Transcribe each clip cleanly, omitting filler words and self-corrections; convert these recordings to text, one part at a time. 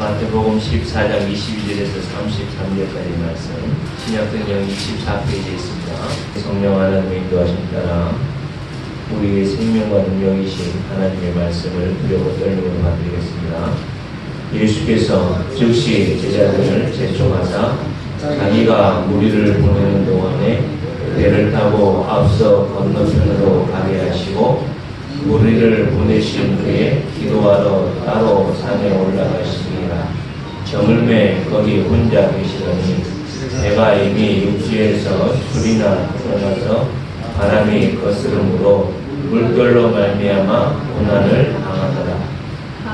마태복음 14장 22절에서 33절까지 말씀, 신약성경 24페이지에 있습니다. 성령 하나님의 인도하심 따라 우리의 생명과 능력이신 하나님의 말씀을 두려워 떨림으로 받드리겠습니다. 예수께서 즉시 제자들을 재촉하사 자기가 무리를 보내는 동안에 배를 타고 앞서 건너편으로 가게 하시고 무리를 보내신 후에 기도하러 따로 산에 올라가시니라. 저물매 거기 혼자 계시더니 배가 이미 육지에서 줄이나 떠나서 바람이 거스름으로 물결로 말미암아 고난을 당하더라.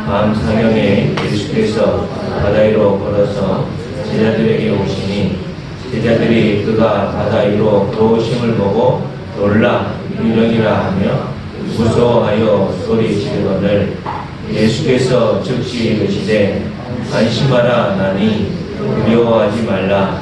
밤 사경에 예수께서 바다 위로 걸어서 제자들에게 오시니 제자들이 그가 바다 위로 걸어오심을 보고 놀라 유령이라 하며 무서워하여 소리 지르거늘 예수께서 즉시 이르시되 안심하라 나니 두려워하지 말라.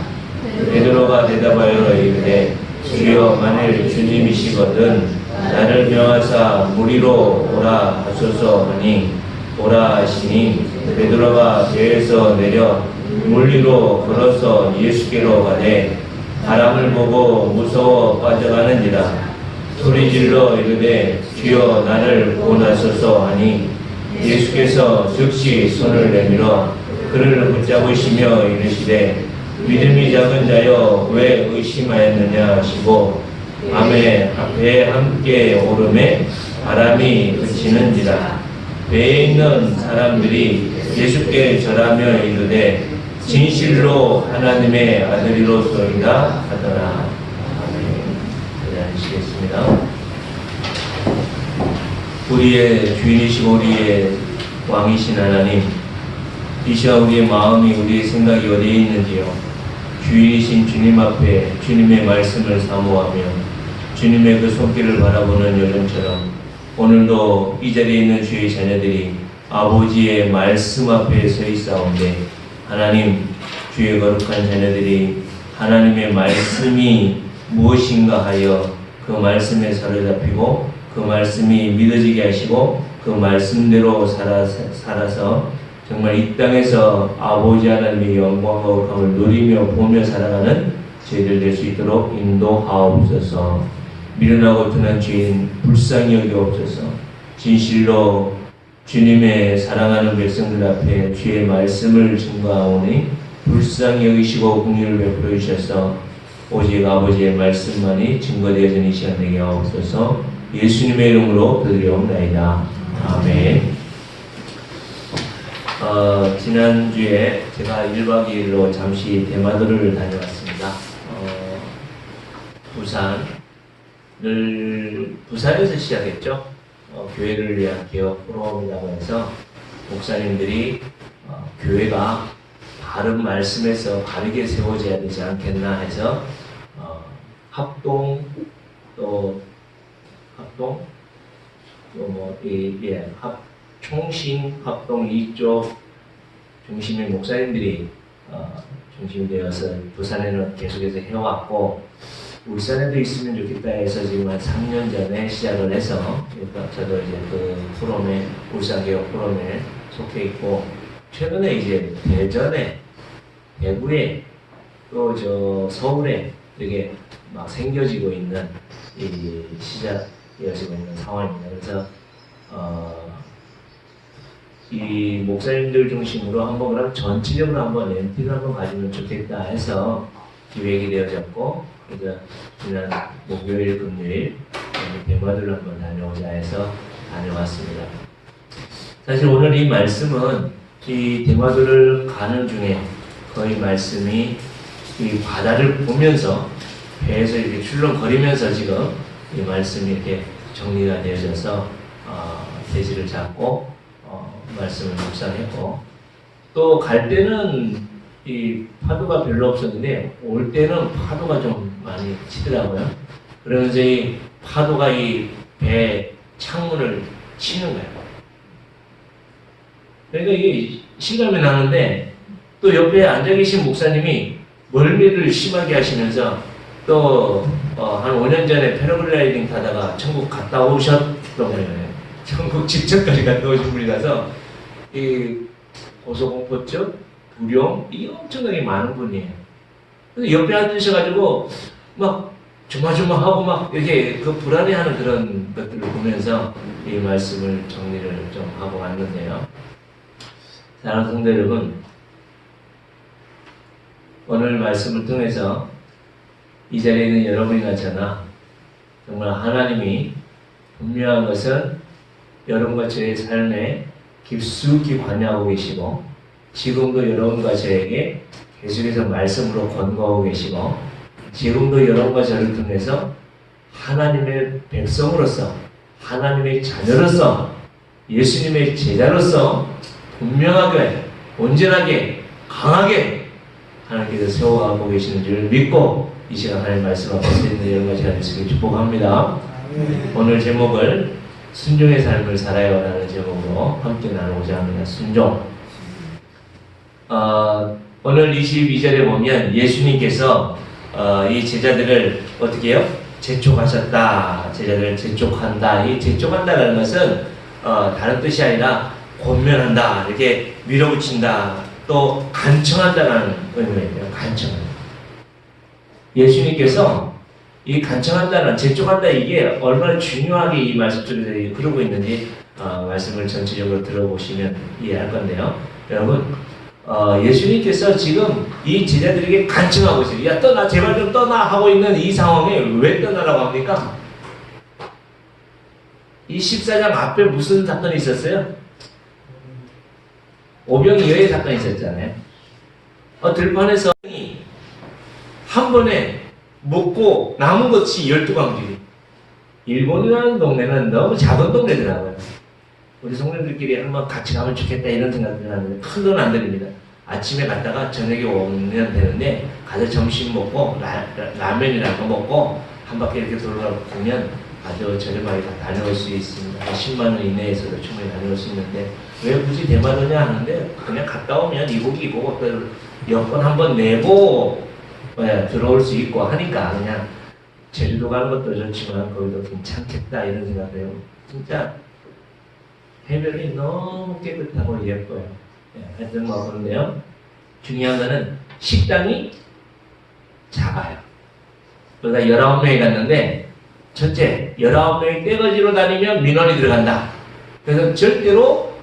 베드로가 대답하여 이르되 주여 만일 주님이시거든 나를 명하사 무리로 오라 하소서 하니 오라 하시니 베드로가 배에서 내려 물 위로 걸어서 예수께로 가되 바람을 보고 무서워 빠져가는지라. 소리질러 이르되 주여 나를 구원하소서 하니 예수께서 즉시 손을 내밀어 그를 붙잡으시며 이르시되 믿음이 작은 자여 왜 의심하였느냐 하시고 밤에 배에 함께 오름에 바람이 그치는지라. 배에 있는 사람들이 예수께 절하며 이르되 진실로 하나님의 아들이로소이다 하더라. 기도하시겠습니다. 우리의 주인이시고 우리의 왕이신 하나님, 이 시간 우리의 마음이 우리의 생각이 어디에 있는지요, 주인이신 주님 앞에 주님의 말씀을 사모하며 주님의 그 손길을 바라보는 여름처럼 오늘도 이 자리에 있는 주의 자녀들이 아버지의 말씀 앞에 서 있사온데 하나님, 주의 거룩한 자녀들이 하나님의 말씀이 무엇인가 하여 그 말씀에 사로잡히고 그 말씀이 믿어지게 하시고 그 말씀대로 살아서 정말 이 땅에서 아버지 하나님의 영광과 거룩함을 누리며 보며 살아가는 저희들 될 수 있도록 인도하옵소서. 미련하고 둔한 죄인 불쌍히 여기옵소서. 진실로 주님의 사랑하는 백성들 앞에 주의 말씀을 증거하오니 불쌍히 여기시고 긍휼을 베풀어 주셔서 오직 아버지의 말씀만이 증거되어지는 이 시간 되게 하옵소서. 예수님의 이름으로 드리옵나이다. 아멘. 지난주에 제가 1박 2일로 잠시 대마도를 다녀왔습니다. 부산에서 시작했죠. 교회를 위한 개혁 프로그램이라고 해서 목사님들이 교회가 바른 말씀에서 바르게 세워져야 되지 않겠나 해서 총신 합동 이쪽 중심의 목사님들이 중심이 되어서 부산에는 계속해서 해왔고 울산에도 있으면 좋겠다 해서 지금 한 3년 전에 시작을 해서 저도 이제 그 프로그램에 울산개혁 프로그램에 속해 있고 최근에 이제 대전에 대구에 또 서울에 되게 막 생겨지고 있는 이 시작이어지고 있는 상황입니다. 그래서 이 목사님들 중심으로 한번 그럼 전체적으로 한번 렌트를 한번 가지면 좋겠다 해서 기획이 되어졌고 그래서 지난 목요일, 금요일 대마도를 한번 다녀오자 해서 다녀왔습니다. 사실 오늘 이 말씀은 이 대마도를 가는 중에 거의 말씀이 이 바다를 보면서 배에서 이렇게 출렁거리면서 지금 이 말씀이 이렇게 정리가 되어져서 대지를 잡고 말씀을 묵상했고 또 갈 때는 이 파도가 별로 없었는데 올 때는 파도가 좀 많이 치더라고요. 그러면서 이 파도가 이 배 창문을 치는 거예요. 그러니까 이게 실감이 나는데 또 옆에 앉아 계신 목사님이 멀미를 심하게 하시면서 또 한 5년 전에 패러글라이딩 타다가 천국 갔다 오셨던 거예요. 천국 직전까지 갔다 오신 분이라서 고소공포증, 불용, 이게 엄청나게 많은 분이에요. 근데 옆에 앉으셔가지고 막 조마조마하고 막 이렇게 그 불안해하는 그런 것들을 보면서 이 말씀을 정리를 좀 하고 왔는데요. 사랑하는 성도 여러분, 오늘 말씀을 통해서 이 자리에 있는 여러분이나 저나 정말 하나님이 분명한 것은 여러분과 저의 삶에 깊숙이 관여하고 계시고 지금도 여러분과 저에게 계속해서 말씀으로 권고하고 계시고 지금도 여러분과 저를 통해서 하나님의 백성으로서 하나님의 자녀로서 예수님의 제자로서 분명하게 온전하게 강하게 하나님께서 세워가고 계시는 줄 믿고 이 시간 하나님 말씀 앞에 서 있는 여러분과 제가 되시길 축복합니다. 오늘 제목을 순종의 삶을 살아요 라는 제목으로 함께 나누고자 합니다. 순종. 오늘 22절에 보면 예수님께서 이 제자들을 어떻게 해요? 재촉하셨다. 제자들을 재촉한다. 이 재촉한다는 것은 다른 뜻이 아니라 권면한다. 이렇게 밀어붙인다. 또 간청한다는 의미예요. 간청한다. 예수님께서 이 간청한다는 재촉한다 이게 얼마나 중요하게 이 말씀 속에서 그러고 있는지 말씀을 전체적으로 들어보시면 이해할 건데요. 여러분 예수님께서 지금 이 제자들에게 간청하고 있어요. 야 떠나 제발 좀 떠나 하고 있는 이 상황에 왜 떠나라고 합니까? 이 14장 앞에 무슨 사건이 있었어요? 오병이어의 사건이 있었잖아요. 들판에서 한 번에 먹고 남은 것이 12광줄이. 일본이라는 동네는 너무 작은 동네더라고요. 우리 성도들끼리 한번 같이 가면 좋겠다 이런 생각들 하는데 큰 돈 안 들입니다. 아침에 갔다가 저녁에 오면 되는데 가서 점심 먹고 라면이나 거 먹고 한 바퀴 이렇게 돌아보면 아주 저렴하게 다 다녀올 수 있습니다. 10만 원 이내에서도 충분히 다녀올 수 있는데 왜 굳이 대마도냐 하는데 그냥 갔다 오면 이곡이고 또 여권 한번 내고 들어올 수 있고 하니까 그냥 제주도 가는 것도 좋지만 거기도 괜찮겠다 이런 생각을 해요. 진짜 해변이 너무 깨끗하고 예뻐요. 하여튼 뭐 그런데요. 중요한 거는 식당이 작아요. 그러다 19명이 갔는데 첫째, 19명이 떼거지로 다니면 민원이 들어간다. 그래서 절대로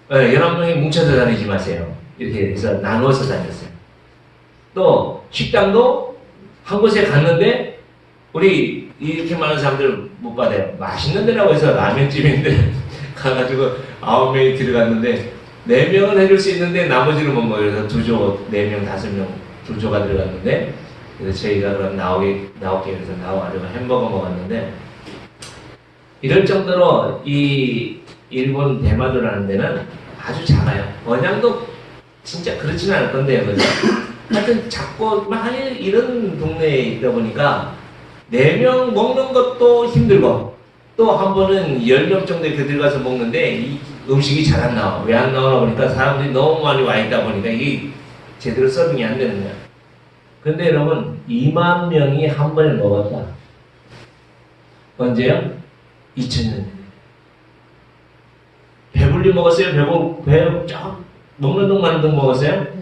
19명이 뭉쳐서 다니지 마세요. 이렇게 해서 나누어서 다녔어요. 또 식당도 한 곳에 갔는데 우리 이렇게 많은 사람들 못 받아요. 맛있는 데라고 해서 라면집인데 가가지고 9명이 들어갔는데 4명은 해줄 수 있는데 나머지는 못 먹어요. 그래서 2조, 4명, 5명 2조가 들어갔는데 그래서 저희가 그럼 나오게 그래서 나와가지고 햄버거 먹었는데 이럴 정도로 이 일본 대마도라는 데는 아주 작아요. 언양도 진짜 그렇지는 않을 건데요. 그죠? 하여튼 작고 막 이런 동네에 있다 보니까 4명 먹는 것도 힘들고 또 한 번은 10명 정도 이렇게 들어가서 먹는데 이 음식이 잘 안 나와. 왜 안 나오나 보니까 사람들이 너무 많이 와 있다 보니까 이게 제대로 서빙이 안 되는 거야. 근데 여러분 2만 명이 한 번에 먹었다. 언제요? 2000년. 배불리 먹었어요? 쫙 먹는 동 마는 동 먹었어요?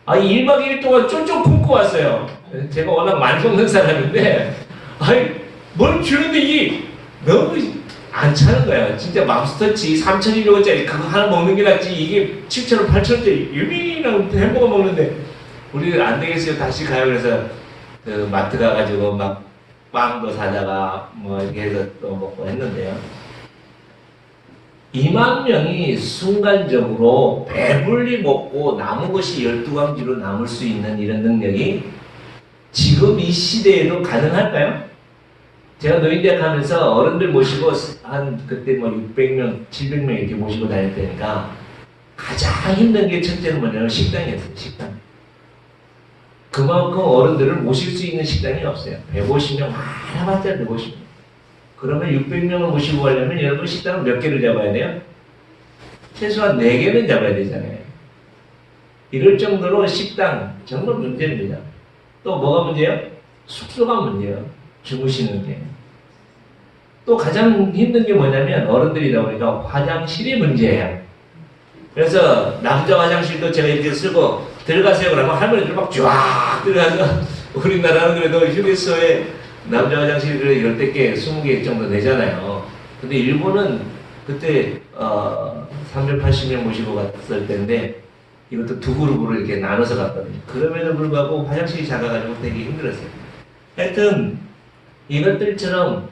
1박 2일 동안 쫀쫀 굶고 왔어요. 제가 워낙 많이 먹는 사람인데 뭘 주는데 이게 너무 안 차는 거야. 진짜 맘스터치 3,200원짜리 그거 하나 먹는 게 낫지 이게 7,000원, 8,000원짜리 유민이랑 햄버거 먹는데 우리는 안 되겠어요. 다시 가요. 그래서 그 마트 가가지고 막 빵도 사다가 뭐 이렇게 해서 또 먹고 했는데요. 2만 명이 순간적으로 배불리 먹고 남은 것이 12광지로 남을 수 있는 이런 능력이 지금 이 시대에도 가능할까요? 제가 노인대학 하면서 어른들 모시고 그때 뭐 600명, 700명 이렇게 모시고 다닐 때니까 가장 힘든 게 첫째는 뭐냐면 식당이었어요. 식당. 그만큼 어른들을 모실 수 있는 식당이 없어요. 150명 많아봤자 150명. 그러면 600명을 모시고 가려면 여러분 식당을 몇 개를 잡아야 돼요? 최소한 4개는 잡아야 되잖아요. 이럴 정도로 식당 정말 문제입니다. 또 뭐가 문제예요? 숙소가 문제예요. 주무시는 게. 또 가장 힘든 게 뭐냐면 어른들이다 보니까 화장실이 문제예요. 그래서 남자 화장실도 제가 이렇게 쓰고 들어가세요 그러면 할머니들 막 쫙 들어가서 우리나라는 그래도 휴게소에 남자 화장실을 10개, 20개 정도 내잖아요. 근데 일본은 그때 380명 모시고 갔을 때인데 이것도 두 그룹으로 이렇게 나눠서 갔거든요. 그럼에도 불구하고 화장실이 작아가지고 되게 힘들었어요. 하여튼 이것들처럼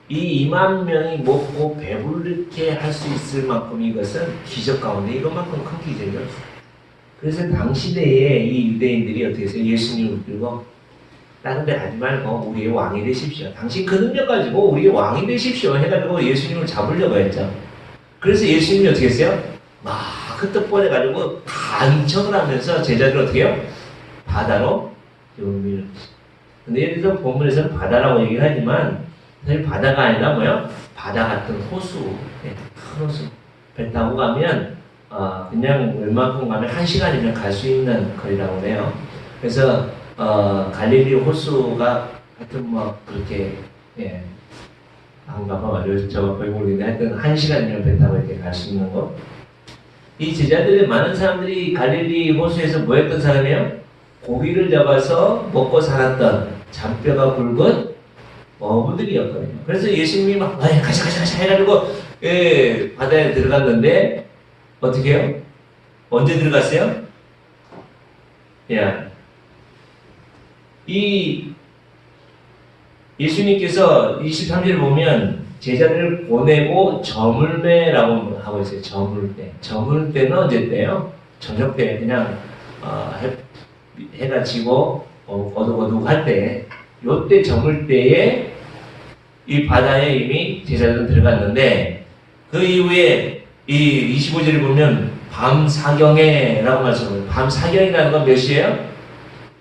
이 2만 명이 먹고 배부르게 할 수 있을 만큼 이것은 기적 가운데 이것만큼 큰 기적이 없어요. 그래서 당시대에 이 유대인들이 어떻게 했어요? 예수님을 들고 다른 데 가지 말고 우리의 왕이 되십시오. 당신 그 능력 가지고 우리의 왕이 되십시오 해가지고 예수님을 잡으려고 했죠. 그래서 예수님이 어떻게 했어요? 막 흩어버려가지고 간청을 하면서 제자들 어떻게 해요? 바다로 용미를. 근데 여기서 본문에서는 바다라고 얘기를 하지만 사실 바다가 아니라 뭐요? 바다 같은 호수, 큰 호수. 배 타고 가면 그냥 웬만큼 가면 1시간이면 갈 수 있는 거리라고 해요. 그래서 갈릴리 호수가 하여튼 뭐 그렇게 안 가봐가지고 저가 거의 모르겠는데 하여튼 1시간이면 배 타고 이렇게 갈 수 있는 거. 이 제자들의 많은 사람들이 갈릴리 호수에서 뭐 했던 사람이에요? 고기를 잡아서 먹고 살았던 잔뼈가 굵은 어부들이었거든요. 그래서 예수님이 막 가자 해가지고 바다에 들어갔는데 어떻게 해요? 언제 들어갔어요? 이 예수님께서 23절을 보면 제자들을 보내고 저물매라고 하고 있어요. 저물매. 저물매는 언제 때요? 저녁 때 그냥 해가 지고 어둑어둑 할 때, 요때 저물 때에 이 바다에 이미 제자들은 들어갔는데 그 이후에 이 25절을 보면 밤 사경에라고 말씀합니다. 밤 사경이라는 건 몇 시예요?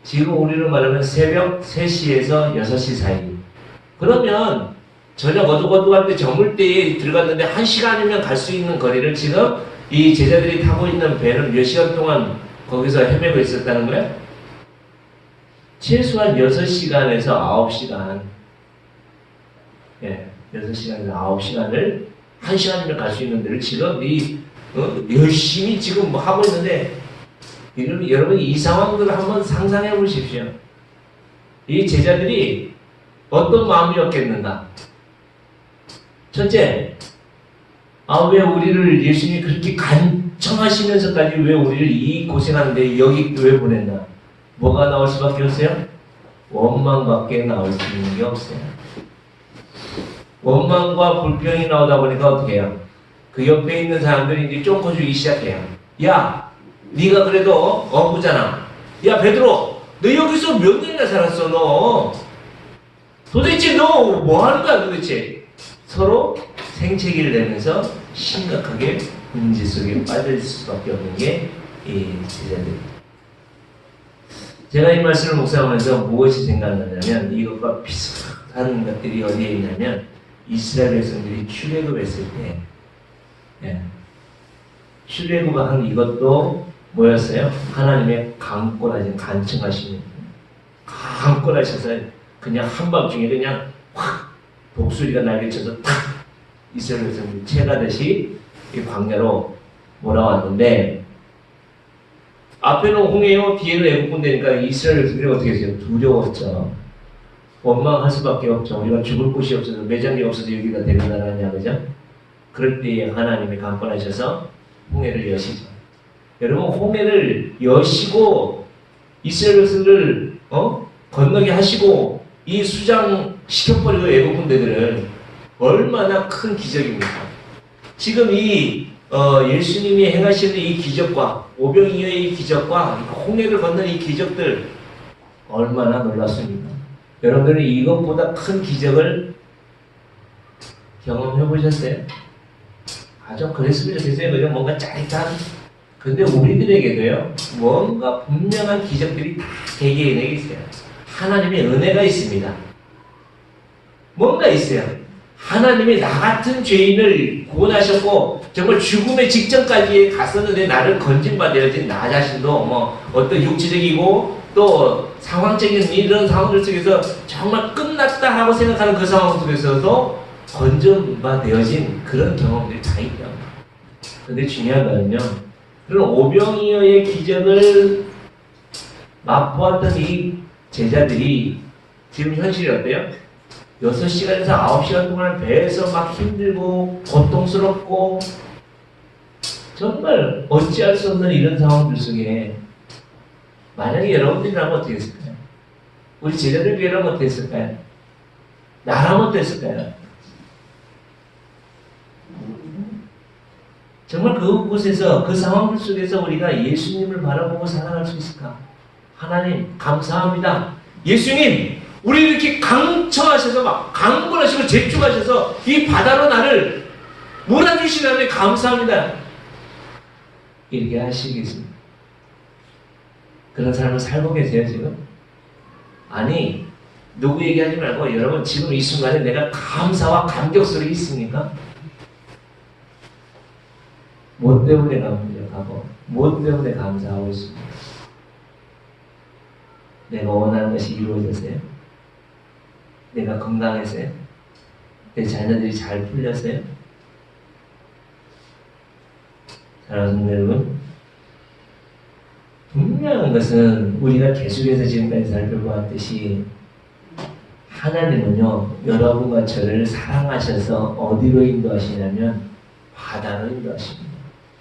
지금 우리로 말하면 새벽 3시에서 6시 사이. 그러면 저녁 어둑어둑할 때 저물 때에 들어갔는데 1시간이면 갈 수 있는 거리를 지금 이 제자들이 타고 있는 배는 몇 시간 동안 거기서 헤매고 있었다는 거예요? 최소한 6시간에서 9시간. 6시간에서 9시간을 1시간이면 갈 수 있는 데를 지금 열심히 지금 뭐 하고 있는데 여러분 이 상황들을 한번 상상해 보십시오. 이 제자들이 어떤 마음이었겠는가? 첫째, 왜 우리를 예수님이 그렇게 간청하시면서까지 왜 우리를 이 고생하는데 여기 왜 보냈나? 뭐가 나올 수밖에 없어요? 원망밖에 나올 수 있는 게 없어요. 원망과 불평이 나오다 보니까 어떻게 해요? 그 옆에 있는 사람들이 이제 쫑코주기 시작해요. 야, 네가 그래도 어부잖아. 야, 베드로, 너 여기서 몇 년이나 살았어, 너? 도대체 너 뭐 하는 거야, 도대체? 서로 생채기를 내면서 심각하게 문제 속에 빠질 수밖에 없는 게 이 제자들입니다. 제가 이 말씀을 묵상하면서 무엇이 생각나냐면 이것과 비슷한 것들이 어디에 있냐면 이스라엘 백성들이 출애굽했을 때 출애굽한 이것도 뭐였어요? 하나님의 강권하신 간청하시는 강권하셔서 그냥 한밤중에 그냥 확 독수리가 날개쳐서 탁 이스라엘 백성들이 채가듯이 이 광야로 몰아왔는데 앞에는 홍해요, 뒤에는 애국군대니까 이스라엘 백성들이 어떻게 했어요? 두려웠죠. 원망할 수밖에 없죠. 우리가 죽을 곳이 없어서 매장이 없어서 여기가 되는 나라냐, 그죠? 그럴 때에 하나님이 강권하셔서 홍해를 여시죠. 여러분 홍해를 여시고 이스라엘 백성들을 건너게 하시고 이 수장 시켜버리고 애국군대들은 얼마나 큰 기적입니까? 지금 이 예수님이 행하시는 이 기적과 오병이어의 이 기적과 홍해를 건너는 이 기적들 얼마나 놀랍습니까? 여러분들은 이것보다 큰 기적을 경험해 보셨어요? 좀 그랬으면 좋겠어요. 그냥 뭔가 짜릿한. 근데 우리들에게도요, 뭔가 분명한 기적들이 다 개개인에게 있어요. 하나님의 은혜가 있습니다. 뭔가 있어요. 하나님이 나 같은 죄인을 구원하셨고 정말 죽음의 직전까지 갔었는데 나를 건진받아야지. 나 자신도 뭐 어떤 육체적이고 또 상황적인 이런 상황들 속에서 정말 끝났다라고 생각하는 그 상황 속에서도 건전받아진 그런 경험들이 다 있다. 근데 중요한 거는요, 그런 오병이어의 기적을 맛보았던 이 제자들이 지금 현실이 어때요? 6시간에서 9시간 동안 배에서 막 힘들고 고통스럽고 정말 어찌할 수 없는 이런 상황들 속에 만약에 여러분들이라면 어떻게 했을까요? 우리 제자들이라면 어떻게 했을까요? 나라면 어땠을까요? 정말 그곳에서 그 상황들 속에서 우리가 예수님을 바라보고 살아갈 수 있을까? 하나님 감사합니다. 예수님 우리 이렇게 강청하셔서 막 강권하시고 재촉하셔서 이 바다로 나를 몰아주시다니 감사합니다. 이렇게 하시겠습니다. 그런 삶을 살고 계세요 지금? 아니 누구 얘기하지 말고 여러분 지금 이 순간에 내가 감사와 감격 속에 있습니까? 뭐 때문에 감격하고 뭐 때문에 감사하고 있습니까? 내가 원하는 것이 이루어졌어요? 내가 건강해서요? 내 자녀들이 잘 풀렸어요? 사랑하는 여러분, 분명한 것은 우리가 계속해서 지금까지 살펴보았듯이 하나님은요 여러분과 저를 사랑하셔서 어디로 인도하시냐면 바다로 인도하십니다.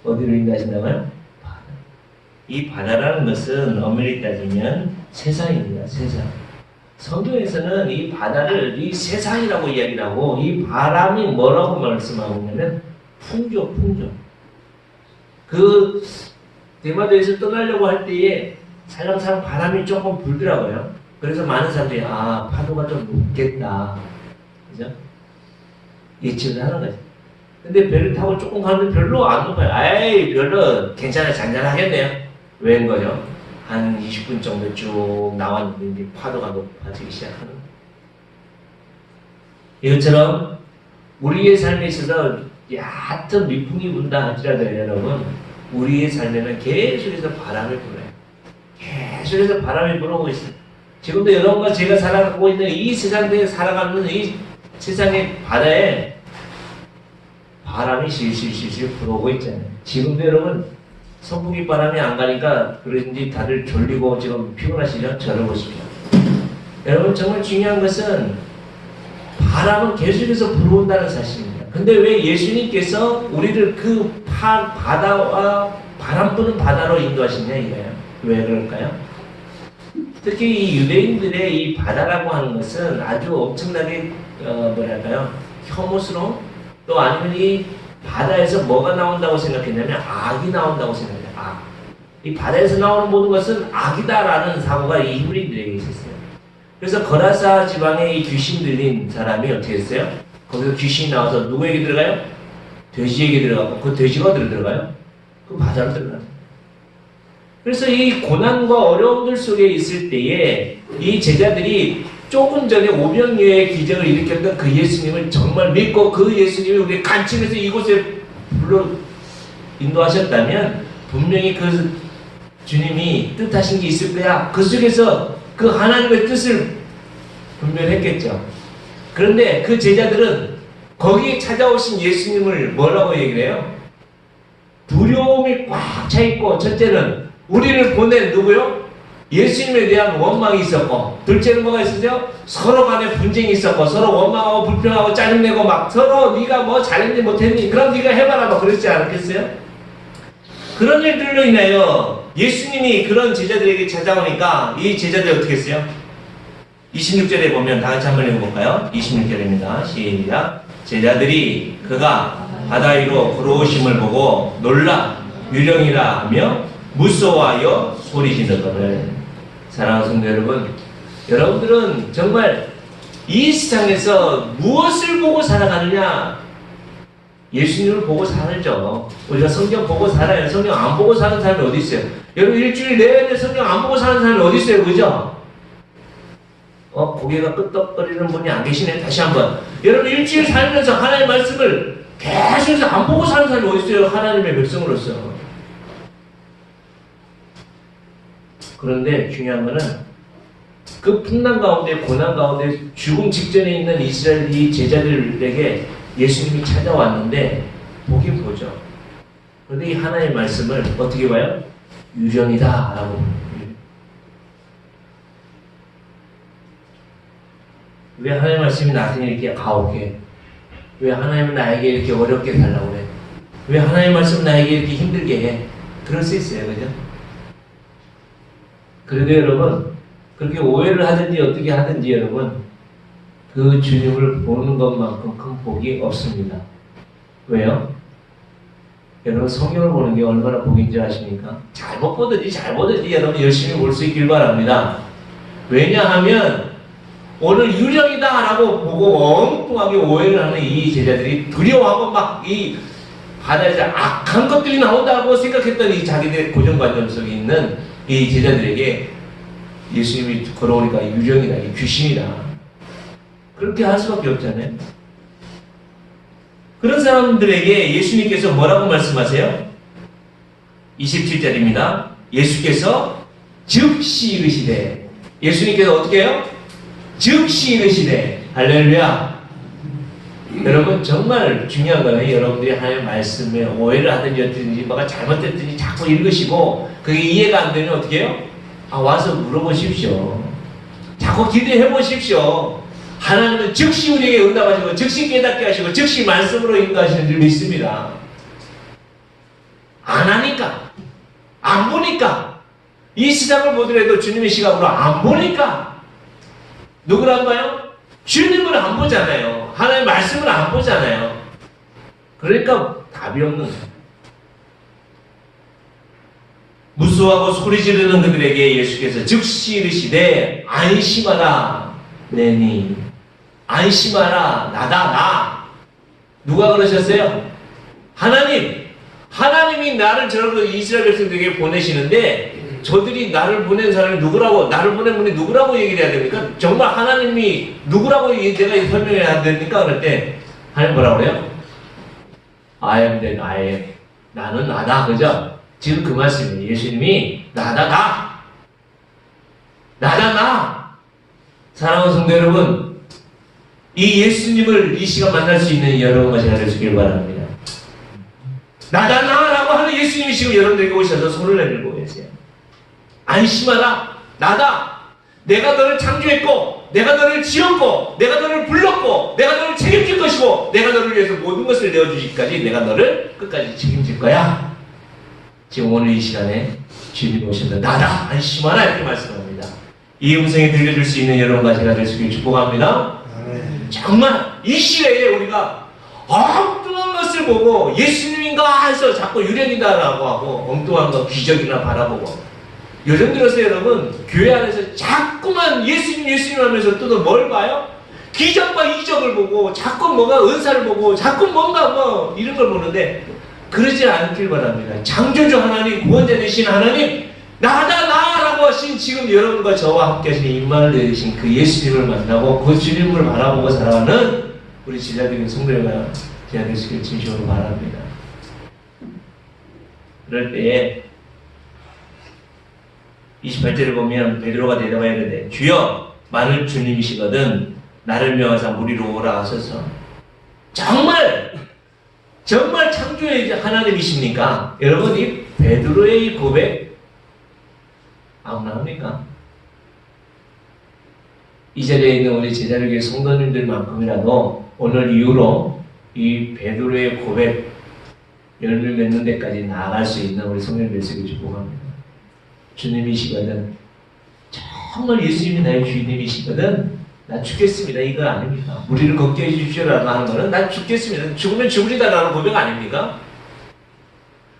어디로 인도하신다고요? 바다. 이 바다라는 것은 엄밀히 따지면 세상입니다. 세상. 성경에서는 이 바다를 이 세상이라고 이야기를 하고 이 바람이 뭐라고 말씀하고 있냐면 풍조. 그 대마도에서 떠나려고 할 때에 살랑살랑 바람이 조금 불더라고요. 그래서 많은 사람들이 파도가 좀 높겠다. 그죠? 예측을 하는 거죠. 근데 배를 타고 조금 가는데 별로 안 높아요. 별로 괜찮아 잔잔하겠네요. 왜인 거죠? 한 20분 정도 쭉 나왔는데 이제 파도가 높아지기 시작하는 거예요. 이것처럼 우리의 삶에 있어서 얕은 미풍이 분다 할지라도 여러분 우리의 삶에는 계속해서 바람이 불어요. 계속해서 바람이 불어오고 있어요. 지금도 여러분과 제가 살아가고 있는 이 세상에 살아가는 이 세상의 바다에 바람이 실실실실 불어오고 있잖아요. 지금도 여러분 선풍기 바람이 안 가니까 그런지 다들 졸리고 지금 피곤하시죠? 저를 보십시오. 여러분 정말 중요한 것은 바람은 계속해서 불어온다는 사실입니다. 근데 왜 예수님께서 우리를 그 바다와 바람 부는 바다로 인도하시냐 이거예요. 왜 그럴까요? 특히 이 유대인들의 이 바다라고 하는 것은 아주 엄청나게 혐오스러운 또 아니면 이 바다에서 뭐가 나온다고 생각했냐면 악이 나온다고 생각해요. 악. 이 바다에서 나오는 모든 것은 악이다라는 사고가 이 히브리인들에게 있었어요. 그래서 거라사 지방에 이 귀신 들린 사람이 어떻게 했어요? 거기서 귀신이 나와서 누구에게 들어가요? 돼지에게 들어가고 그 돼지가 어디로 들어가요? 그 바다로 들어가요. 그래서 이 고난과 어려움들 속에 있을 때에 이 제자들이 조금 전에 오병이어의 기적을 일으켰던 그 예수님을 정말 믿고 그 예수님이 우리 간증해서 이곳에 불러 인도하셨다면 분명히 그 주님이 뜻하신 게 있을 거야. 그 속에서 그 하나님의 뜻을 분별했겠죠. 그런데 그 제자들은 거기에 찾아오신 예수님을 뭐라고 얘기를 해요? 두려움이 꽉 차 있고 첫째는 우리를 보낸 누구요? 예수님에 대한 원망이 있었고 둘째는 뭐가 있었죠? 서로 간에 분쟁이 있었고 서로 원망하고 불평하고 짜증내고 막 서로 네가 뭐 잘했니 못했니 그럼 네가 해봐라 막 그랬지 않았겠어요? 그런 일들로 인하여 예수님이 그런 제자들에게 찾아오니까 이 제자들이 어떻게 했어요? 26절에 보면 다 같이 한번 읽어볼까요? 26절입니다. 시작. 제자들이 그가 바다 위로 걸어오심을 보고 놀라 유령이라 하며 무서워하여 소리 지르거늘. 사랑하는 성도 여러분, 여러분들은 정말 이 세상에서 무엇을 보고 살아가느냐? 예수님을 보고 살죠. 우리가 성경 보고 살아요. 성경 안 보고 사는 사람이 어디 있어요? 여러분 일주일 내내 성경 안 보고 사는 사람이 어디 있어요? 그죠? 고개가 끄덕거리는 분이 안 계시네. 다시 한번. 여러분 일주일 살면서 하나님의 말씀을 계속해서 안 보고 사는 사람이 어디 있어요? 하나님의 백성으로서. 그런데 중요한 거는 그 풍랑 가운데 고난 가운데 죽음 직전에 있는 이스라엘 이 제자들에게 예수님이 찾아왔는데 보긴 보죠. 그런데 이 하나님의 말씀을 어떻게 봐요? 유령이다라고. 왜 하나님의 말씀이 나한테 이렇게 가혹해? 왜 하나님은 나에게 이렇게 어렵게 살라고 그래? 왜 하나님의 말씀은 나에게 이렇게 힘들게 해? 그럴 수 있어요, 그죠? 그래도 여러분, 그렇게 오해를 하든지 어떻게 하든지 여러분, 그 주님을 보는 것만큼 큰 복이 없습니다. 왜요? 여러분 성경을 보는 게 얼마나 복인지 아십니까? 잘못 보든지 여러분 열심히 볼 수 있길 바랍니다. 왜냐하면 오늘 유령이다 라고 보고 엉뚱하게 오해를 하는 이 제자들이 두려워하고 막 이 바다에서 악한 것들이 나온다고 생각했던 이 자기들의 고정관념 속에 있는 이 제자들에게 예수님이 걸어오니까 유령이다, 이 귀신이다, 그렇게 할 수밖에 없잖아요. 그런 사람들에게 예수님께서 뭐라고 말씀하세요? 27절입니다. 예수께서 즉시 이르시되, 예수님께서 어떻게 해요? 즉시 이르시되, 할렐루야. 여러분 정말 중요한 거는 여러분들이 하나님의 말씀에 오해를 하든지 어든지 뭐가 잘못됐든지 자꾸 읽으시고 그게 이해가 안 되면 어떻게 해요? 와서 물어보십시오. 자꾸 기도해 보십시오. 하나님은 즉시 우리에게 응답하시고 즉시 깨닫게 하시고 즉시 말씀으로 인도하시는 줄 믿습니다. 안 하니까, 안 보니까, 이 시장을 보더라도 주님의 시각으로 안 보니까 누구란가요? 주님을 안 보잖아요. 하나님의 말씀을 안 보잖아요. 그러니까 답이 없는 거예요. 무수하고 소리 지르는 그들에게 예수께서 즉시 이르시되 안심하라 내니, 안심하라 나다 나. 누가 그러셨어요? 하나님이 나를 저렇게 이스라엘 백성들에게 보내시는데 저들이 나를 보낸 사람이 누구라고, 나를 보낸 분이 누구라고 얘기를 해야 됩니까? 정말 하나님이 누구라고 내가 설명해야 됩니까? 그럴 때 하나님 뭐라고 그래요? I am that I am. 나는 나다, 그죠? 지금 그 말씀이에요. 예수님이 나다 나. 사랑하는 성도 여러분, 이 예수님을 이 시간 만날 수 있는 여러분과 제가 될 수 있길 바랍니다. 나다 나라고 하는 예수님이 지금 여러분들에게 오셔서 손을 내밀고 계세요. 안심하라 나다. 내가 너를 창조했고, 내가 너를 지었고, 내가 너를 불렀고, 내가 너를 책임질 것이고, 내가 너를 위해서 모든 것을 내어주기까지 내가 너를 끝까지 책임질 거야. 지금 오늘 이 시간에 주님이 오신다. 나다 안심하라 이렇게 말씀합니다. 이 음성이 들려줄 수 있는 여러분과 제가 될 수 있기를 축복합니다. 정말 이 시대에 우리가 엉뚱한 것을 보고 예수님인가 해서 자꾸 유령이다라고 하고 엉뚱한 거 기적이나 바라보고, 요즘 들어서 여러분 교회 안에서 자꾸만 예수님 하면서 또 뭘 봐요? 기적과 이적을 보고 자꾸 뭔가 은사를 보고 자꾸 뭔가 뭐 이런 걸 보는데 그러지 않길 바랍니다. 창조주 하나님, 구원자 되신 하나님, 나다 나라고 하신 지금 여러분과 저와 함께 하신 임마누엘 되신 그 예수님을 만나고 그 주님을 바라보고 살아가는 우리 제자들인 성도가 제가 될 수 있기를 진심으로 바랍니다. 그럴 때에 28절을 보면 베드로가 대답하여 이르되 주여 만일 주님이시거든 나를 명하사 무리로 오라 하소서. 정말 창조의 하나님이십니까? 여러분 이 베드로의 이 고백 아무나 합니까? 이 자리에 있는 우리 제자들의 성도님들만큼이라도 오늘 이후로 이 베드로의 고백 열매 맺는 데까지 나아갈 수 있는 우리 성도님들 되시길 축복합니다. 주님이시거든, 정말 예수님이 나의 주님이시거든 나 죽겠습니다 이거 아닙니까? 우리를 걷게 해주십시오라고 하는 거는 나 죽겠습니다, 죽으면 죽으리다라는 고백 아닙니까?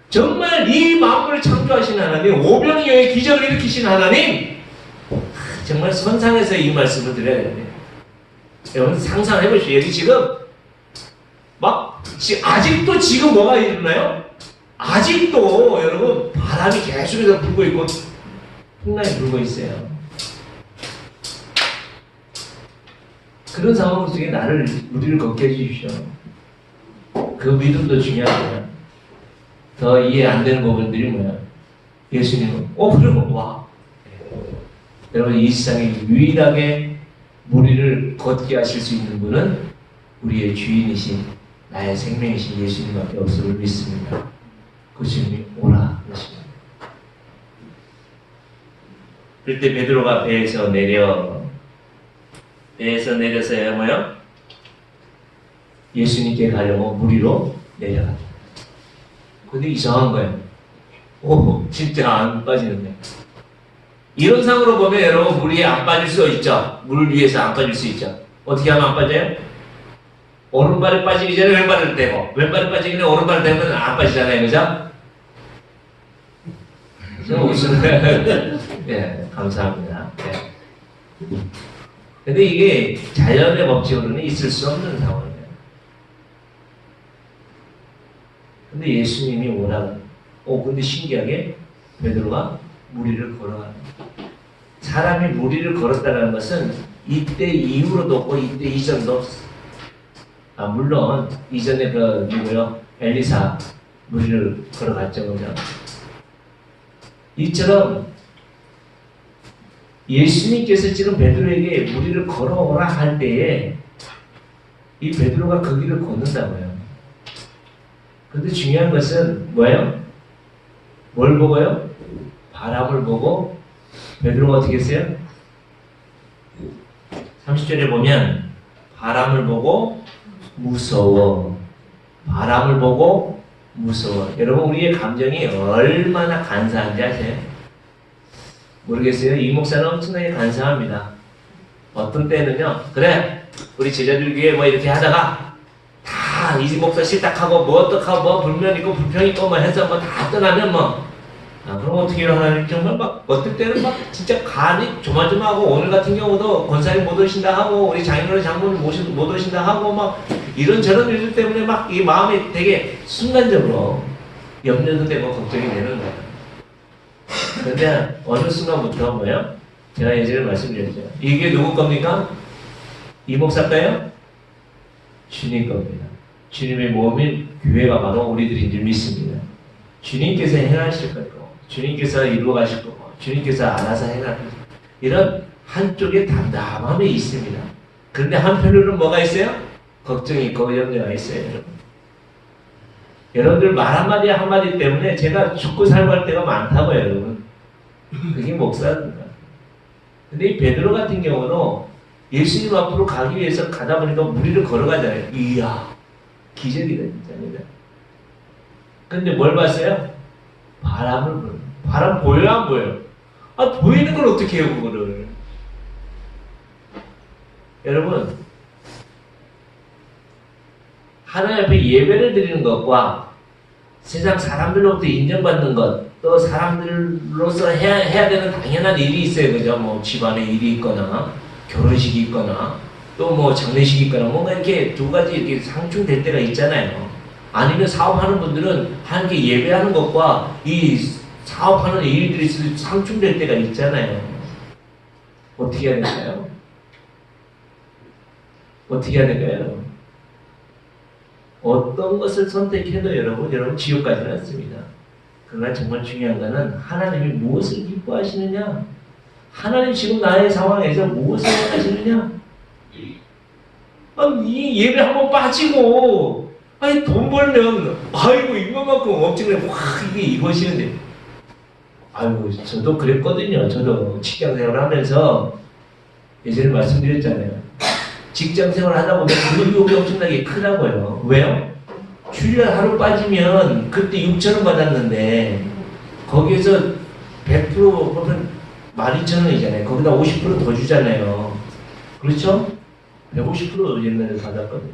정말 이 만물을 창조하신 하나님, 오병이어의 기적을 일으키신 하나님, 정말 선상에서 이 말씀을 드려야 됩니다. 여러분 상상해보십시오. 여기 지금 아직도 지금 뭐가 일어나요? 아직도 여러분 바람이 계속해서 불고 있고 풍랑이 불고 있어요. 그런 상황 속에 우리를 걷게 해주십시오. 그 믿음도 중요하고요. 더 이해 안 되는 부분들이 뭐야? 예수님은 그러면 와. 여러분 이 세상에 유일하게 우리를 걷게 하실 수 있는 분은 우리의 주인이신 나의 생명이신 예수님밖에 없음을 믿습니다. 그 주님이 오라 하십니다. 그때 베드로가 배에서 내려서야 뭐요? 예수님께 가려고 물 위로 내려갔다. 근데 이상한 거예요. 오, 진짜 안 빠지는데. 이런 상으로 보면 여러분 물 위에 안 빠질 수 있죠. 물 위에서 안 빠질 수 있죠. 어떻게 하면 안 빠져요? 오른발에 빠지기 전에 왼발을 대고, 왼발에 빠지기 전에 오른발을 대면 안 빠지잖아요. 그죠? 웃으면 네, 감사합니다. 네. 근데 이게 자연의 법칙으로는 있을 수 없는 상황이에요. 근데 예수님이 오라고. 근데 신기하게 베드로가 물 위를 걸어가는. 사람이 물 위를 걸었다는 것은 이때 이후로도 없고 이때 이전도 없어. 물론 이전에 그 누구요? 엘리사 물 위를 걸어갔죠, 그죠? 이처럼 예수님께서 지금 베드로에게 물 위를 걸어오라 할 때에 이 베드로가 그 길을 걷는다고요. 근데 중요한 것은 뭐예요? 뭘 보고요? 바람을 보고 베드로가 어떻게 했어요? 30절에 보면 바람을 보고 무서워. 바람을 보고 무서워. 여러분 우리의 감정이 얼마나 간사한지 아세요? 모르겠어요. 이 목사는 엄청나게 간사합니다. 어떤 때는요. 그래 우리 제자들 위해 뭐 이렇게 하다가 다 이 목사 실탁하고 뭐 어떡하고 뭐 불면 있고 불평 있고 뭐 해서 뭐 다 떠나면 뭐 그럼 어떻게 일어나는지 정말 막 어떨 때는 막 진짜 간이 조마조마하고 오늘 같은 경우도 권사님 못 오신다 하고 우리 장인어른 장모님 못 오신다 하고 막 이런저런 일들 때문에 막 이 마음이 되게 순간적으로 염려도 되고 걱정이 되는 거예요. 그런데 어느 순간부터 뭐예요? 제가 예전에 말씀드렸죠. 이게 누구 겁니까? 이 목사가요? 주님 겁니다. 주님의 몸인 교회가 바로 우리들인 줄 믿습니다. 주님께서 행하실 거고 주님께서 이루어 가실 거고 주님께서 알아서 행하실 거고 이런 한쪽에 담담함이 있습니다. 그런데 한편으로는 뭐가 있어요? 걱정이 있고 염려가 있어요. 여러분. 여러분들 말 한마디 한마디 때문에 제가 죽고 살고 할 때가 많다고요. 여러분. 그게 목사입니다. 근데 이 베드로 같은 경우는 예수님 앞으로 가기 위해서 가다 보니까 물 위를 걸어가잖아요. 이야 기적이다 진짜. 근데 뭘 봤어요? 바람을 보여요. 바람 보여요 안 보여요? 보이는 걸 어떻게 해요 그거를. 여러분 하나님 앞에 예배를 드리는 것과 세상 사람들로부터 인정받는 것, 또 사람들로서 해야 되는 당연한 일이 있어요. 그죠? 뭐 집안에 일이 있거나 결혼식이 있거나 또 뭐 장례식이 있거나 뭔가 이렇게 두 가지 이렇게 상충될 때가 있잖아요. 아니면 사업하는 분들은 하나님께 예배하는 것과 이 사업하는 일들이 상충될 때가 있잖아요. 어떻게 해야 될까요? 어떻게 해야 될까요? 어떤 것을 선택해도 여러분 지옥 가지는 않습니다. 그러나 정말 중요한 것은 하나님이 무엇을 기뻐하시느냐? 하나님 지금 나의 상황에서 무엇을 하시느냐? 이 예배 한번 빠지고 돈 벌면 아이고 이거만큼 엄청나게 이게 이것이는데 저도 그랬거든요. 저도 직장 생활을 하면서 예전에 말씀드렸잖아요. 직장 생활을 하다 보면 그 유혹이 엄청나게 크다고요. 왜요? 주일 하루 빠지면 그때 6,000원 받았는데 거기에서 100% 보면 12,000원이잖아요. 거기다 50% 더 주잖아요. 그렇죠? 150% 옛날에 받았거든요.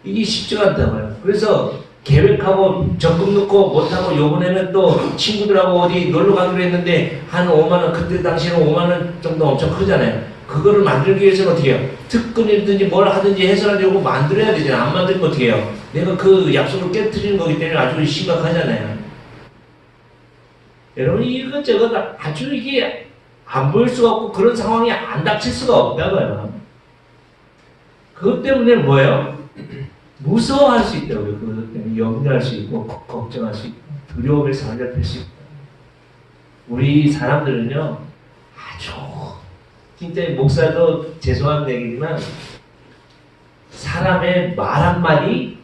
이게 쉽지가 않다고요. 그래서 계획하고 적금 넣고 못하고 요번에는 또 친구들하고 어디 놀러 가기로 했는데 한 5만원, 그때 당시에는 5만원 정도 엄청 크잖아요. 그거를 만들기 위해서는 어떻게 해요? 특근이든지 뭘 하든지 해서라도 만들어야 되잖아요. 안 만들면 어떻게 해요? 내가 그 약속을 깨트리는 거기 때문에 아주 심각하잖아요. 여러분 이것저것 아주 이게 안 보일 수가 없고 그런 상황이 안 닥칠 수가 없다고요. 그것 때문에 뭐예요? 무서워할 수 있다고요. 그것 때문에 염려할 수 있고 걱정할 수 있고 두려움에 사로잡힐 수 있다. 우리 사람들은요 아주 진짜 목사도 죄송한 얘기지만 사람의 말 한마디,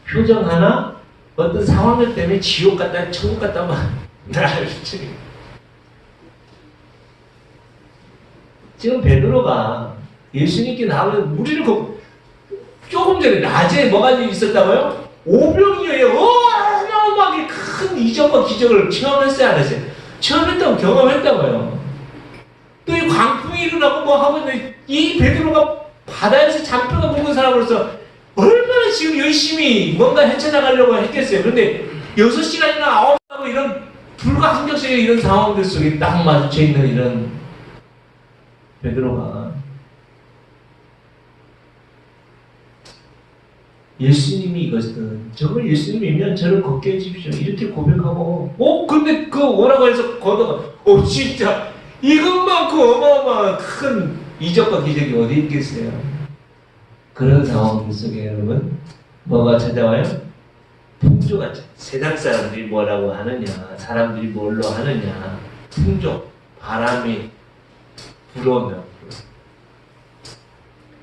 표정 하나, 어떤 상황들 때문에 지옥 갔다 천국 갔다 막 날지. 지금 베드로가 예수님께 나오면 우리를 조금 전에 낮에 뭐가 있었다고요? 오병이어에 어마어마하게 큰 이적과 기적을 체험했어야 안 했어요? 체험했다고 경험했다고요. 또 이 광풍이 일어나고 뭐 하고 있는데 이 베드로가 바다에서 잡혀가 먹은 사람으로서 얼마나 지금 열심히 뭔가 헤쳐나가려고 했겠어요. 그런데 6시간이나 9시간 이런 불가항력적인 이런 상황들 속에 딱 마주쳐 있는 이런 베드로가 예수님이 이것은 정말 예수님이면 저를 걷게 해주십시오 이렇게 고백하고 근데 그 오라고 해서 걷어가 진짜 이것만큼 어마어마한 큰 이적과 기적이 어디 있겠어요. 그런 상황 속에 여러분 뭐가 찾아와요? 풍조가 세상 사람들이 뭐라고 하느냐, 사람들이 뭘로 하느냐, 풍조, 바람이 불어오면.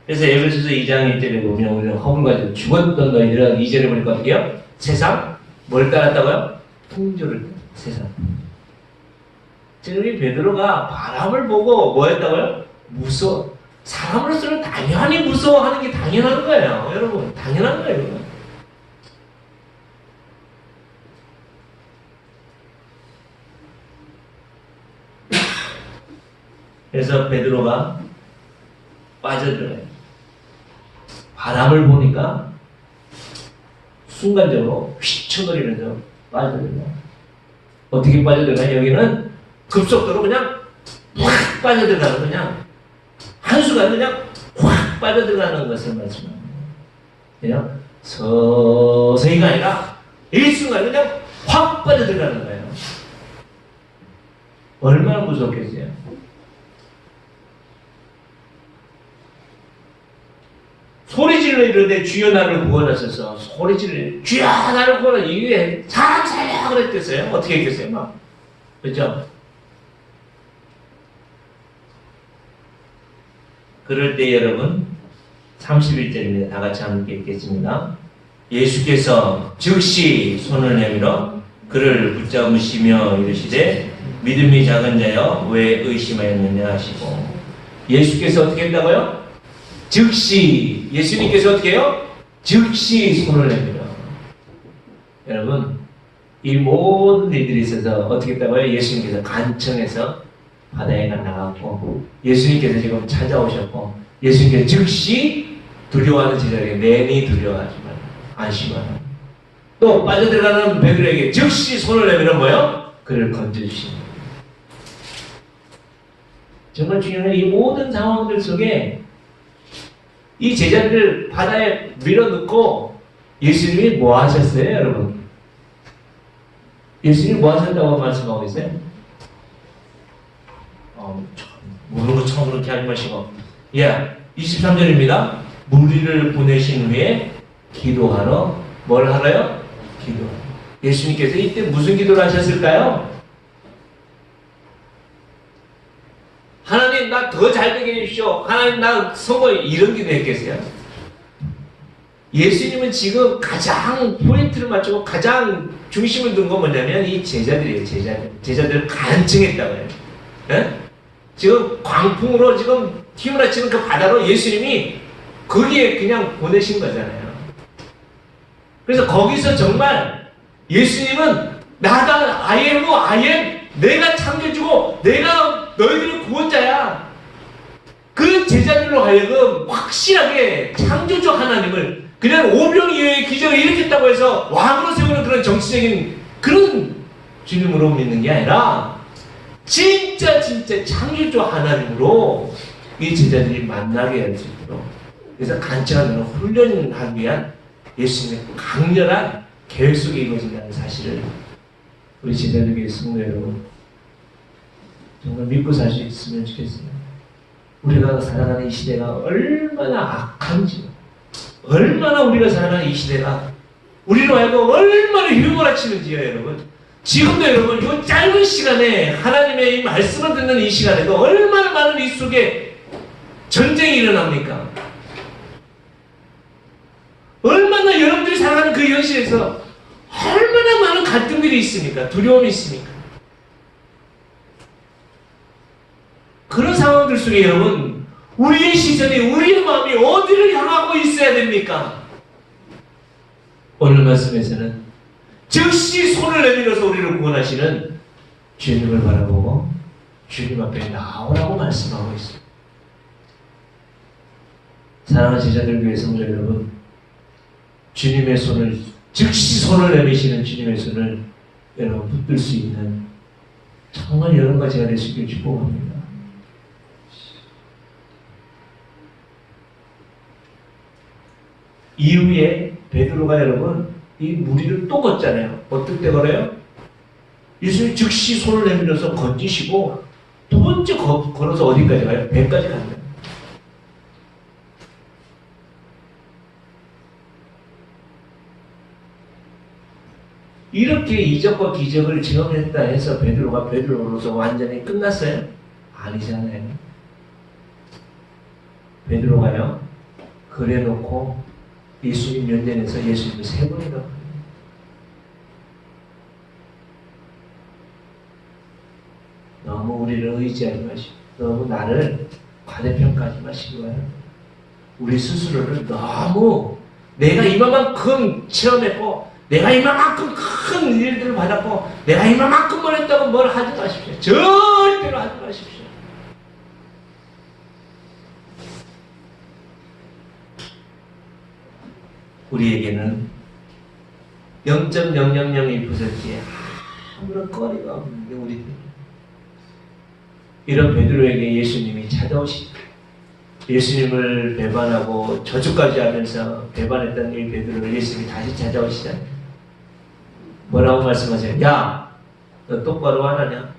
그래서 에베소서 2장 1절에 보면 우리는 허물 가지고 죽었던 너희들은 2절에 보니까 어떻게 해요? 세상 뭘 따랐다고요? 풍조를 세상. 지금 이 베드로가 바람을 보고 뭐 했다고요? 무서워. 사람으로서는 당연히 무서워하는 게 당연한 거예요. 여러분 당연한 거예요. 그래서 베드로가 빠져들어요. 바람을 보니까 순간적으로 휘청거리면서 빠져들어요. 어떻게 빠져들어요? 여기는 급속도로 그냥 확 빠져들어가는 그냥 한순간 그냥 확 빠져들어가는 것을 말씀합니다. 그냥 서서히가 아니라 일순간 그냥 확 빠져들어가는 거예요. 얼마나 무섭겠어요? 소리 질러 이러는데 주여 나를 구원하셔서 소리 질러 주여 나를 구원하셔서 이게 사람 살려 그랬겠어요? 어떻게 했겠어요? 막 그렇죠? 그럴 때 여러분 31절입니다. 다 같이 함께 읽겠습니다. 예수께서 즉시 손을 내밀어 그를 붙잡으시며 이르시되 믿음이 작은 자여 왜 의심하였느냐 하시고 예수께서 어떻게 했다고요? 즉시 예수님께서 어떻게 해요? 즉시 손을 내밀어. 여러분 이 모든 일들이 있어서 어떻게 했다고요? 예수님께서 간청해서 바다에 나갔고 예수님께서 지금 찾아오셨고 예수님께서 즉시 두려워하는 제자에게 내니 두려워하지 마라 안심하라. 또 빠져들어가는 베드로에게 즉시 손을 내밀어 뭐요? 그를 건져주십니다. 정말 중요한 이 모든 상황들 속에 이 제자들을 바다에 밀어넣고 예수님이 뭐 하셨어요, 여러분? 예수님이 뭐 하셨다고 말씀하고 있어요? 모르는 거 처음 그렇게 하지 마시고 23절입니다. 무리를 보내신 후에 기도하러 뭘 하러요? 기도. 예수님께서 이때 무슨 기도를 하셨을까요? 하나님 나 더 잘되게 해주십시오. 하나님 나 성공 이런 기도 했겠어요? 예수님은 지금 가장 포인트를 맞추고 가장 중심을 둔 건 뭐냐면 이 제자들이에요. 제자들을 간증했다고요. 네? 지금 광풍으로 지금 휘몰아치는 그 바다로 예수님이 거기에 그냥 보내신 거잖아요. 그래서 거기서 정말 예수님은 나가 I am 내가 창조주고 내가 너희들의 구원자야. 그 제자들로 하여금 확실하게 창조주 하나님을 그냥 오병이어의 기적을 일으켰다고 해서 왕으로 세우는 그런 정치적인 그런 주님으로 믿는 게 아니라 진짜 창조주 하나님으로 이 제자들이 만나게 할 수 있도록 그래서 간증하는 훈련을 하기 위한 예수님의 강렬한 계획 속에 이루어진다는 사실을 우리 제자들에게 성도 여러분 정말 믿고 살 수 있으면 좋겠습니다. 우리가 살아가는 이 시대가 얼마나 악한지 얼마나 우리가 살아가는 이 시대가 우리로 하여금 얼마나 휘몰아치는지요 여러분. 지금도 여러분 이 짧은 시간에 하나님의 이 말씀을 듣는 이 시간에도 얼마나 많은 이 속에 전쟁이 일어납니까? 얼마나 여러분들이 살아가는 그 현실에서 얼마나 많은 갈등들이 있습니까? 두려움이 있습니까? 그런 상황들 속에 여러분, 우리의 시선이, 우리의 마음이 어디를 향하고 있어야 됩니까? 오늘 말씀에서는 즉시 손을 내밀어서 우리를 구원하시는 주님을 바라보고 주님 앞에 나오라고 말씀하고 있습니다. 사랑하는 제자들 교회 성도 여러분, 주님의 손을, 즉시 손을 내미시는 주님의 손을 여러분 붙들 수 있는 정말 여러 가지가 될 수 있길 축복합니다. 이후에 베드로가 여러분 이 무리를 또 걷잖아요. 어떨 때 걸어요? 예수님 즉시 손을 내밀어서 건지시고 두 번째 걸어서 어디까지 가요? 배까지 간다. 이렇게 이적과 기적을 체험했다 해서 베드로가 베드로로서 완전히 끝났어요? 아니잖아요. 베드로가요, 그래놓고 예수님 면전에서 예수님을 3번이나 봐요. 너무 우리를 의지하지 마시고, 너무 나를 과대평가하지 마시기 바랍니다. 우리 스스로를 너무 내가 이만큼 체험했고, 내가 이만큼 큰 일들을 받았고, 내가 이만큼 뭘 했다고 뭘 하지 마십시오. 절대로 하지 마십시오. 우리에게는 0.0001%의 아무런 거리가 없는데 우리들 이런 베드로에게 예수님이 찾아오십니다. 예수님을 배반하고 저주까지 하면서 배반했던 이 베드로를 예수님이 다시 찾아오시잖아요. 뭐라고 말씀하세요? 야, 너 똑바로 안 하냐?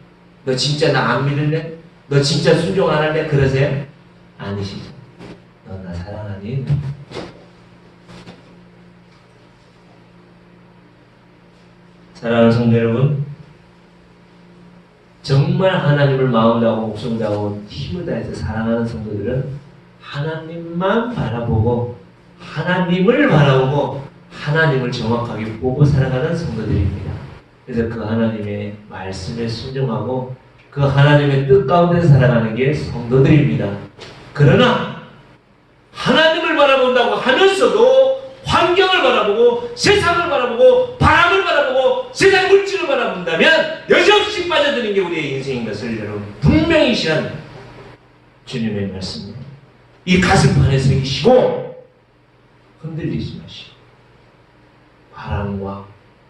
너 진짜 나 안 믿을래? 너 진짜 순종 안 할래? 그러세요? 아니시죠. 너 나 사랑하니? 사랑하는 성도 여러분, 정말 하나님을 마음 다하고 목숨 다하고 힘을 다해서 사랑하는 성도들은 하나님만 바라보고 하나님을 바라보고 하나님을 정확하게 보고 살아가는 성도들입니다. 그래서 그 하나님의 말씀에 순종하고 그 하나님의 뜻 가운데 살아가는 게 성도들입니다. 그러나 하나님을 바라본다고 하면서도 환경을 바라보고 세상을 바라보고 바람을 바라보고 세상 물질을 바라본다면 여지없이 빠져드는 게 우리의 인생인 것을 여러분 분명히 시한 주님의 말씀입니다. 이 가슴판에 새기시고 흔들리지 마시고 바람과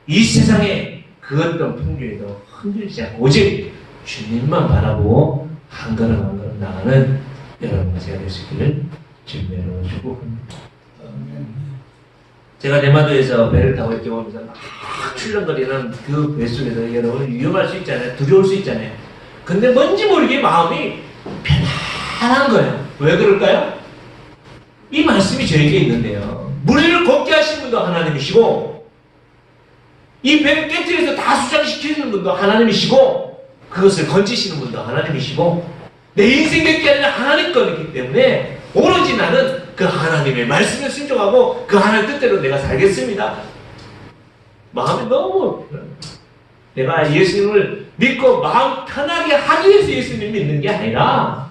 이 세상의 그 어떤 풍류에도 흔들리지 않고 오직 주님만 바라보고 한 걸음 한 걸음 나가는 여러분과 제가 될 수 있기를 주님으로 축복합니다. 제가 대마도에서 배를 타고 이렇게 오면서 막 출렁거리는 그 배 속에서 여러분 위험할 수 있잖아요. 두려울 수 있잖아요. 근데 뭔지 모르게 마음이 편안한 거예요. 왜 그럴까요? 이 말씀이 저에게 있는데요. 무리를 걷게 하신 분도 하나님이시고 이 배를 깨뜨려서 다 수장시키는 분도 하나님이시고 그것을 건지시는 분도 하나님이시고 내 인생 뵙게 하는 하나님 거이기 때문에 오로지 나는 그 하나님의 말씀에 순종하고 그 하나님 뜻대로 내가 살겠습니다. 마음이 너무 내가 예수님을 믿고 마음 편하게 하기 위해서 예수님 믿는 게 아니라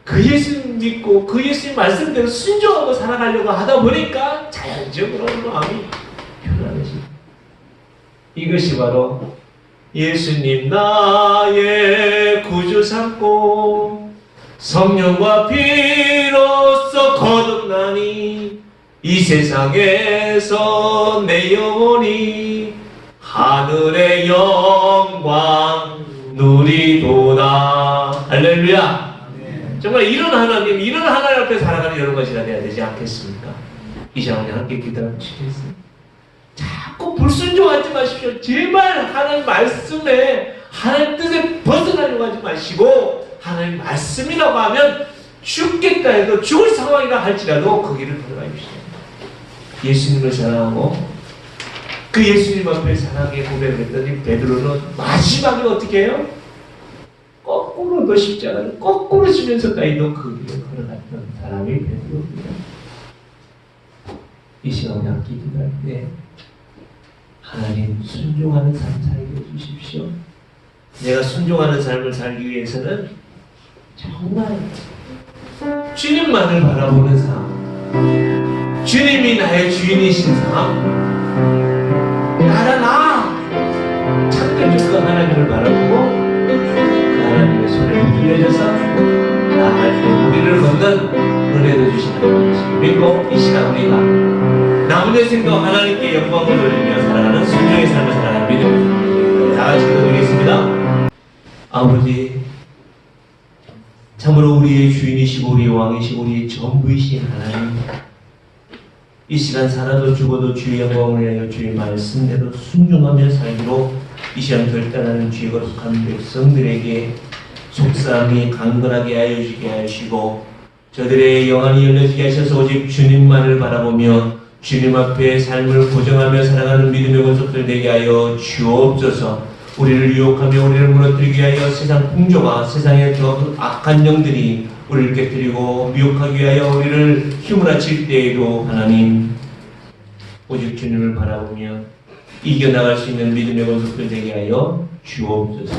그 예수님 믿고 그 예수님 말씀대로 순종하고 살아가려고 하다 보니까 자연적으로 마음이 편안해집니다. 이것이 바로 예수님 나의 구주 삼고 성령과 피로써 거듭나니 이 세상에서 내 영혼이 하늘의 영광 누리도다. 할렐루야. 정말 이런 하나님 앞에 살아가는 여러 가지가 되어야 되지 않겠습니까? 이 시간에 함께 기도하면 좋겠습니다. 자꾸 불순종하지 마십시오. 제발 하나님 말씀에 하나님 뜻에 벗어나려고 하지 마시고 하나님 말씀이라고 하면 죽겠다 해도 죽을 상황이라 할지라도 그 길을 걸어가십시오. 예수님을 사랑하고 그 예수님 앞에 사랑하게 고백을 했더니 베드로는 마지막에 어떻게 해요? 거꾸로도 십자가를 거꾸로 지면서까지도 그 길을 걸어갔던 사람이 베드로입니다. 이 시간에 함께 기도할 때 하나님 순종하는 삶 살게 해주십시오. 내가 순종하는 삶을 살기 위해서는 정말 주님만을 바라보는 삶, 주님이 나의 주인이신 삶, 나라 찾겨줄 그 하나님을 바라보고 그 하나님의 손에 붙들려져서 나아갈 때 우리를 걷는 은혜도 주시는 것을 믿고 이 시간 우리가 남은 인생도 하나님께 영광을 돌리며 살아가는 순종의 삶을 살아가는 믿음을 다 같이 기도드리겠습니다. 아버지, 참으로 우리의 주인이시고 우리의 왕이시고 우리의 전부이신 하나님, 이 시간 살아도 죽어도 주의 영광을 위하여 주의 말씀대로 순종하며 살기로 이 시간 결단하는 주의 거룩한 백성들에게 속삭임이 강건하게 하여 주게 하시고 저들의 영안이 열려지게 하셔서 오직 주님만을 바라보며 주님 앞에 삶을 고정하며 살아가는 믿음의 권속들 되게 하여 주옵소서. 우리를 유혹하며 우리를 무너뜨리게 하여 세상 풍조와 세상의 저 악한 영들이 우리를 깨뜨리고 미혹하기 위하여 우리를 휘몰아칠 때에도 하나님 오직 주님을 바라보며 이겨나갈 수 있는 믿음의 권속들 되게 하여 주옵소서.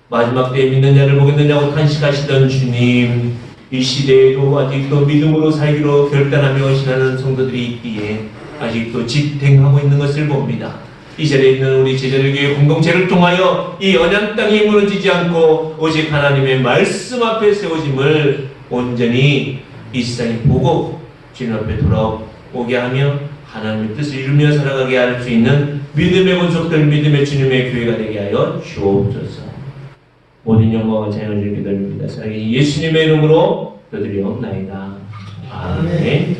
마지막 때에 믿는 자를 보겠느냐고 탄식하시던 주님, 이 시대에도 아직도 믿음으로 살기로 결단하며 신하는 성도들이 있기에 아직도 지탱하고 있는 것을 봅니다. 이 자리에 있는 우리 제자들교회 공동체를 통하여 이 언약 땅이 무너지지 않고 오직 하나님의 말씀 앞에 세워짐을 온전히 이 세상이 보고 주님 앞에 돌아오게 하며 하나님의 뜻을 이루며 살아가게 할 수 있는 믿음의 권속들, 믿음의 주님의 교회가 되게 하여 주옵소서. 모든 영광과 찬양을 드립니다. 사랑의 예수님의 이름으로 기도드리옵나이다. 아멘.